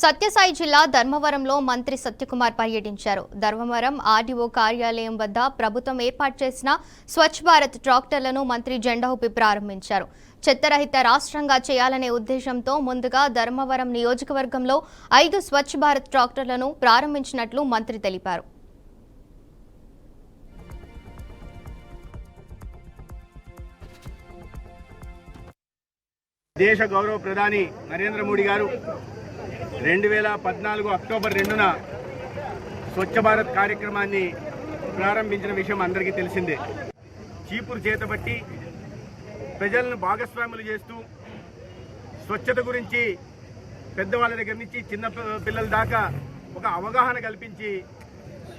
సత్యసాయి జిల్లా ధర్మవరంలో మంత్రి సత్యకుమార్ పర్యటించారు. ధర్మవరం ఆర్డీఓ కార్యాలయం వద్ద ప్రభుత్వం ఏర్పాటు చేసిన స్వచ్ఛ భారత్ ట్రాక్టర్లను మంత్రి జెండా ఊపి ప్రారంభించారు. చెత్తరహిత రాష్ట్రంగా చేయాలనే ఉద్దేశంతో ముందుగా ధర్మవరం నియోజకవర్గంలో 5 స్వచ్ఛ భారత్ ట్రాక్టర్లను ప్రారంభించినట్లు మంత్రి తెలిపారు. దేశ గౌరవ ప్రధాని నరేంద్ర మోడీ గారు 2014 అక్టోబర్ 2న స్వచ్ఛ భారత్ కార్యక్రమాన్ని ప్రారంభించిన విషయం అందరికీ తెలిసిందే. చీపురు చేతబట్టి ప్రజలను భాగస్వాములు చేస్తూ స్వచ్ఛత గురించి పెద్దవాళ్ళ దగ్గర నుంచి చిన్న పిల్లల దాకా ఒక అవగాహన కల్పించి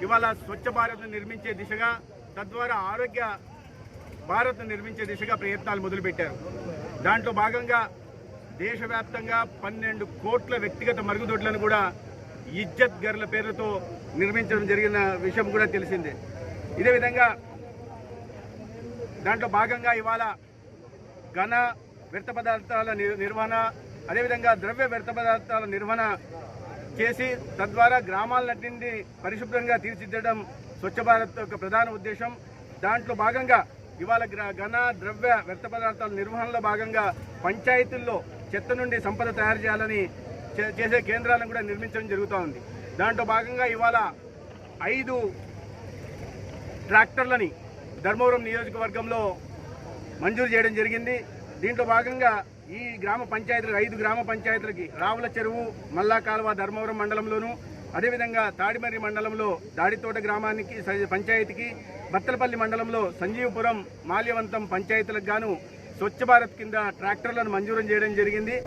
ఇవాళ స్వచ్ఛ భారత్ను నిర్మించే దిశగా, తద్వారా ఆరోగ్య భారత్ను నిర్మించే దిశగా ప్రయత్నాలు మొదలుపెట్టారు. దాంట్లో భాగంగా దేశవ్యాప్తంగా 12 కోట్ల వ్యక్తిగత మరుగుదొడ్లను కూడా ఇజ్జత్ గర్ల పేరుతో నిర్మించడం జరిగిన విషయం కూడా తెలిసిందే. ఇదే విధంగా దాంట్లో భాగంగా ఇవాళ ఘన వ్యర్థ పదార్థాల నిర్వహణ, అదేవిధంగా ద్రవ్య వ్యర్థ పదార్థాల నిర్వహణ చేసి తద్వారా గ్రామాలన్నింటినీ పరిశుభ్రంగా తీర్చిదిద్దడం స్వచ్ఛ భారత్ యొక్క ప్రధాన ఉద్దేశం. దాంట్లో భాగంగా ఇవాళ ఘన ద్రవ్య వ్యర్థ పదార్థాల నిర్వహణలో భాగంగా పంచాయతీల్లో చెత్త నుండి సంపద తయారు చేయాలని చేసే కేంద్రాలను కూడా నిర్మించడం జరుగుతూ ఉంది. దాంట్లో భాగంగా ఇవాళ 5 ట్రాక్టర్లని ధర్మవరం నియోజకవర్గంలో మంజూరు చేయడం జరిగింది. దీంట్లో భాగంగా ఈ గ్రామ పంచాయతీలకు 5 గ్రామ పంచాయతీలకి రావుల చెరువు, మల్లా కాలువ ధర్మవరం మండలంలోను, అదేవిధంగా తాడిమర్రి మండలంలో దాడితోట గ్రామానికి పంచాయతీకి, బత్తలపల్లి మండలంలో సంజీవపురం, మాల్యవంతం పంచాయతీలకు గాను స్వచ్ఛ భారత్ కింద ట్రాక్టర్లను మంజూరు చేయడం జరిగింది.